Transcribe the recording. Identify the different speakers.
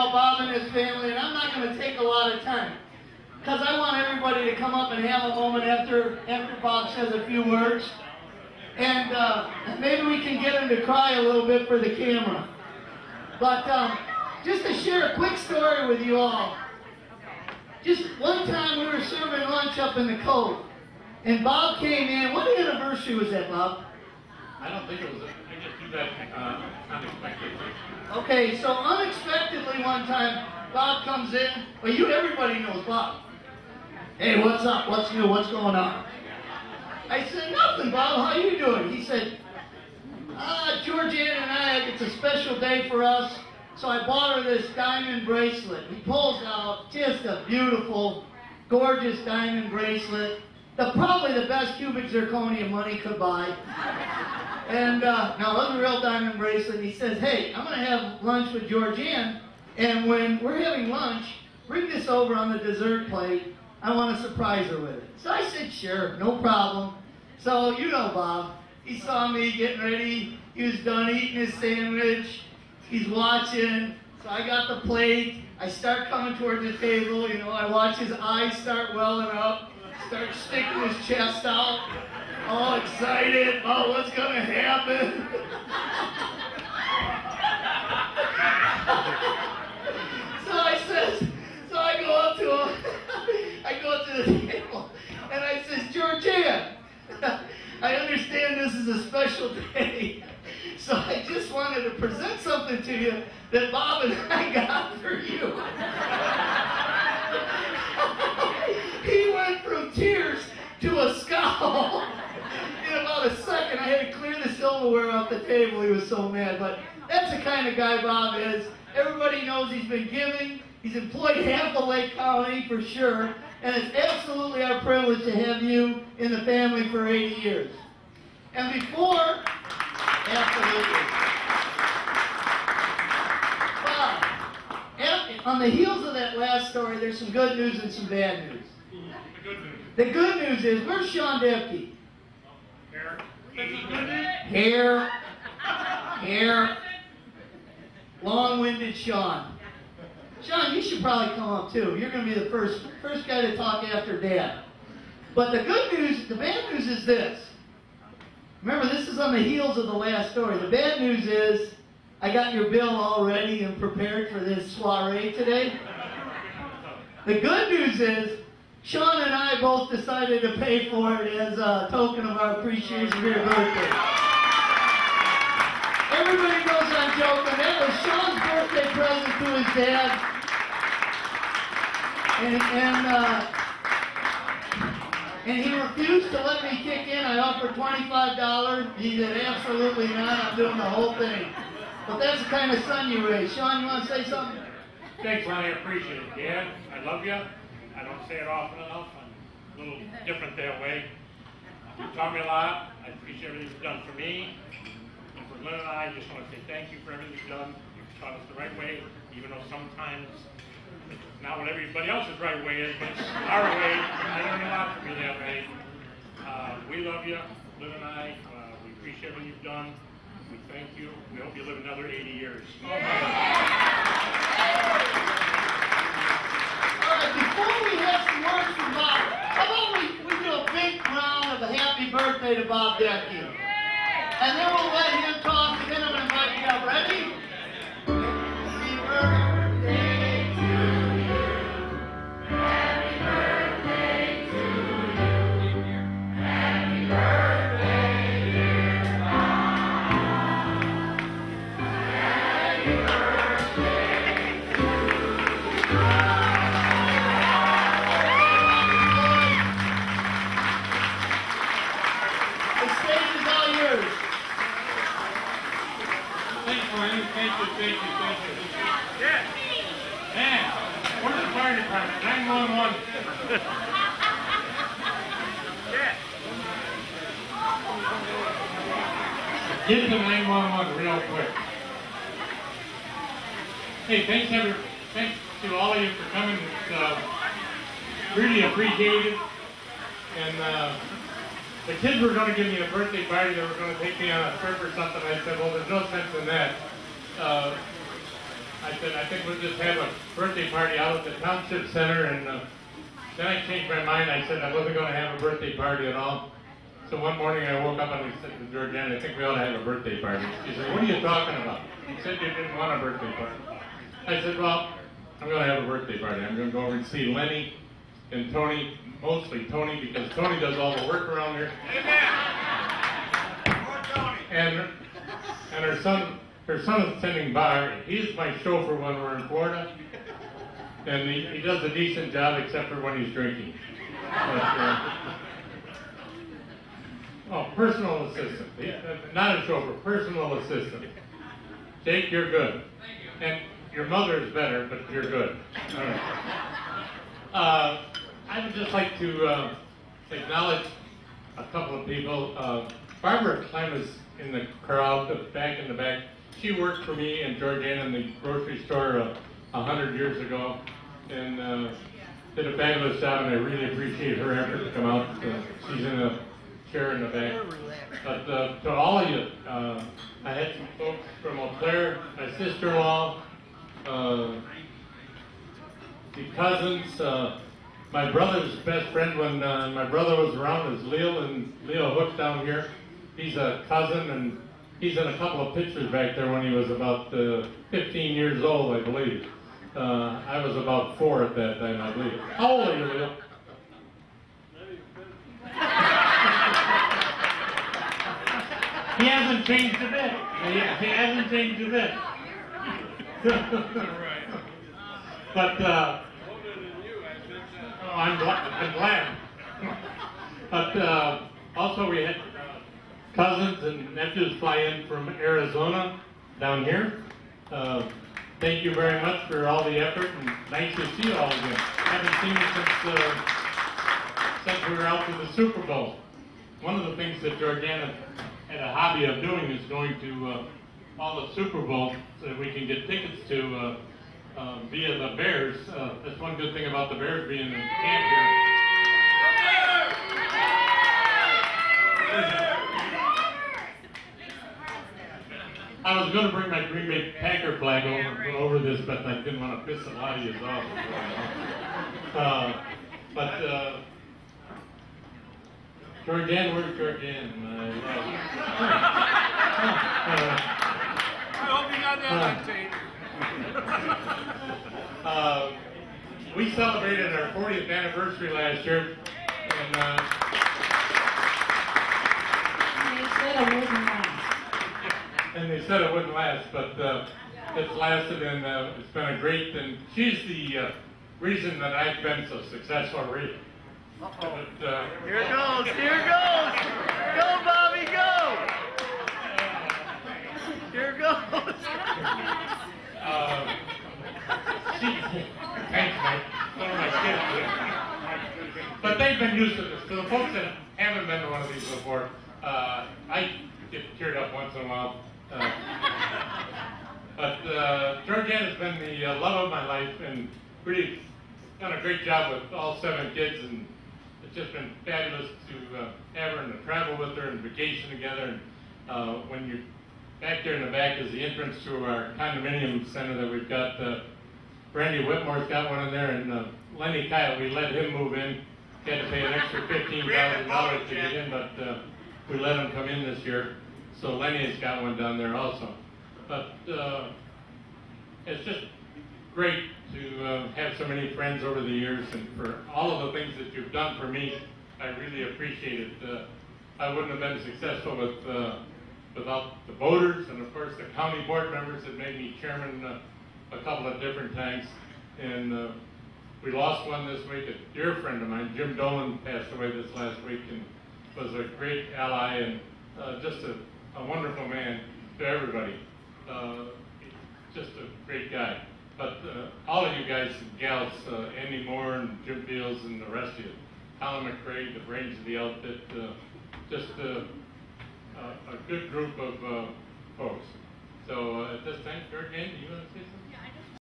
Speaker 1: about Bob and his family, and I'm not going to take a lot of time, because I want everybody to come up and have a moment after Bob says a few words. And maybe we can get him to cry a little bit for the camera. But just to share a quick story with you all. Just one time we were serving lunch up in the Cove, and Bob came in. What anniversary was that, Bob?
Speaker 2: I don't think it was. I just do that unexpectedly.
Speaker 1: Okay, so unexpectedly one time, Bob comes in. Well, everybody knows Bob. Hey, what's up? What's new? What's going on? I said, nothing, Bob. How you doing? He said, Georgianne and I, it's a special day for us, so I bought her this diamond bracelet. He pulls out just a beautiful, gorgeous diamond bracelet. Probably the best cubic zirconia money could buy. And now it was a real diamond bracelet. He says, hey, I'm going to have lunch with Georgianne, and when we're having lunch, bring this over on the dessert plate. I want to surprise her with it. So I said, sure, no problem. So, you know Bob, he saw me getting ready. He was done eating his sandwich. He's watching. So I got the plate. I start coming toward the table. I watch his eyes start welling up, start sticking his chest out, all excited. Oh, what's going to happen? So I go up to him. I go up to the table, and I says, Georgianne, I understand this is a special day, so I just wanted to present something to you that Bob and I got for you. He went from tears to a scowl in about a second. I had to clear the silverware off the table. He was so mad, but that's the kind of guy Bob is. Everybody knows he's been giving. He's employed half of Lake County for sure, and it's absolutely our privilege to have you in the family for 80 years. And before, absolutely. Bob, on the heels of that last story, there's some good news and some bad news.
Speaker 2: The good news.
Speaker 1: The good news is, where's Sean Debke?
Speaker 2: Here.
Speaker 1: Here. Long-winded Sean. Sean, you should probably come up too. You're going to be the first guy to talk after Dad. But the good news, the bad news is this. Remember, this is on the heels of the last story. The bad news is, I got your bill all ready and prepared for this soiree today. The good news is, Sean and I both decided to pay for it as a token of our appreciation for your birthday. Everybody knows I'm joking. That was Sean's birthday present to his dad. And he refused to let me kick in. I offered $25. He said, absolutely not. I'm doing the whole thing. But that's the kind of son you raise. Sean, you want to say something?
Speaker 2: Thanks, Ron. I appreciate it. Dad, I love you. I don't say it often enough. I'm a little different that way. You taught me a lot. I appreciate everything you've done for me. And for Lynn and I just want to say thank you for everything you've done. You've taught us the right way, even though sometimes it's not what everybody else's right way is, but it's our way. I learned a lot from you that way. We love you, Lynn and I. We appreciate what you've done. We thank you. We hope you live another 80 years.
Speaker 1: All right, before we have some words from Bob, how about we do a big round of a happy birthday to Bob Debke? And then we'll let him talk, and then I'm going to invite you up. Ready? Happy birthday to you. Happy birthday to you. Happy birthday, dear Bob. Happy birthday to you. The stage is all yours.
Speaker 2: Thank you. Yeah. Man, where's the fire department? 911. Yeah. Get to 911 real quick. Hey, thanks to all of you for coming. It's really appreciated. And the kids were going to give me a birthday party. They were going to take me on a trip or something. I said, well, there's no sense in that. I said, I think we'll just have a birthday party out at the township center, and then I changed my mind. I said I wasn't going to have a birthday party at all. So one morning I woke up and I said to Georgiana, I think we ought to have a birthday party. She said, what are you talking about? You said you didn't want a birthday party. I said, well, I'm going to have a birthday party. I'm going to go over and see Lenny and Tony, mostly Tony, because Tony does all the work around here.
Speaker 3: Amen. More Tony.
Speaker 2: And her son is attending bar. He's my chauffeur when we're in Florida. And he does a decent job except for when he's drinking. But, personal assistant. Not a chauffeur, personal assistant. Jake, you're good. And your mother is better, but you're good. All right. I would just like to acknowledge a couple of people. Barbara Clem is in the crowd, back in the back. She worked for me and Georgiana in the grocery store 100 years ago, and did a fabulous job, and I really appreciate her effort to come out. She's in a chair in the back. But to all of you, I had some folks from Eau Claire, my sister-in-law, the cousins, my brother's best friend when my brother was around is Leo, and Leo Hook down here. He's a cousin, and he's in a couple of pictures back there when he was about 15 years old, I believe. I was about 4 at that time, I believe. How old are you, Leo? He hasn't changed a bit. He hasn't changed a bit. But I'm glad. But also we had cousins and nephews fly in from Arizona down here. Thank you very much for all the effort, and nice to see you all again. Haven't seen you since we were out to the Super Bowl. One of the things that Georgiana had a hobby of doing is going to all the Super Bowl so that we can get tickets to via the Bears. That's one good thing about the Bears being in camp here. I was going to bring my Green Bay Packer flag over this, but I didn't want to piss a lot of you off. Georgiana, where's Georgiana?
Speaker 3: I hope you got that on tape.
Speaker 2: We celebrated our 40th anniversary last year, and they said it wouldn't last, but it's lasted, and it's been a great, and she's the reason that I've been so successful, really. But,
Speaker 1: Here it goes, here it goes! Go, Bobby, go! Here it goes!
Speaker 2: Thanks, Mike. One of my kids. But they've been used to this. For the folks that haven't been to one of these before, I get teared up once in a while. But Georgiana's been the love of my life, and really done a great job with all 7 kids, and it's just been fabulous to have her and to travel with her and vacation together. And when you're back there in the back is the entrance to our condominium center that we've got. Brandy Whitmore's got one in there, and Lenny Kyle, we let him move in. He had to pay an extra $15,000 to get in, but we let him come in this year. So Lenny's got one down there also. But it's just great to have so many friends over the years, and for all of the things that you've done for me, I really appreciate it. I wouldn't have been successful without the voters, and of course the county board members that made me chairman a couple of different times. And we lost one this week, a dear friend of mine, Jim Dolan, passed away this last week, and was a great ally, and just a wonderful man to everybody. Just a great guy. But all of you guys and gals, Andy Moore and Jim Fields and the rest of you, Alan McCrae, the brains of the outfit, just a good group of folks. So at this time, Georgiana, do you want to say something?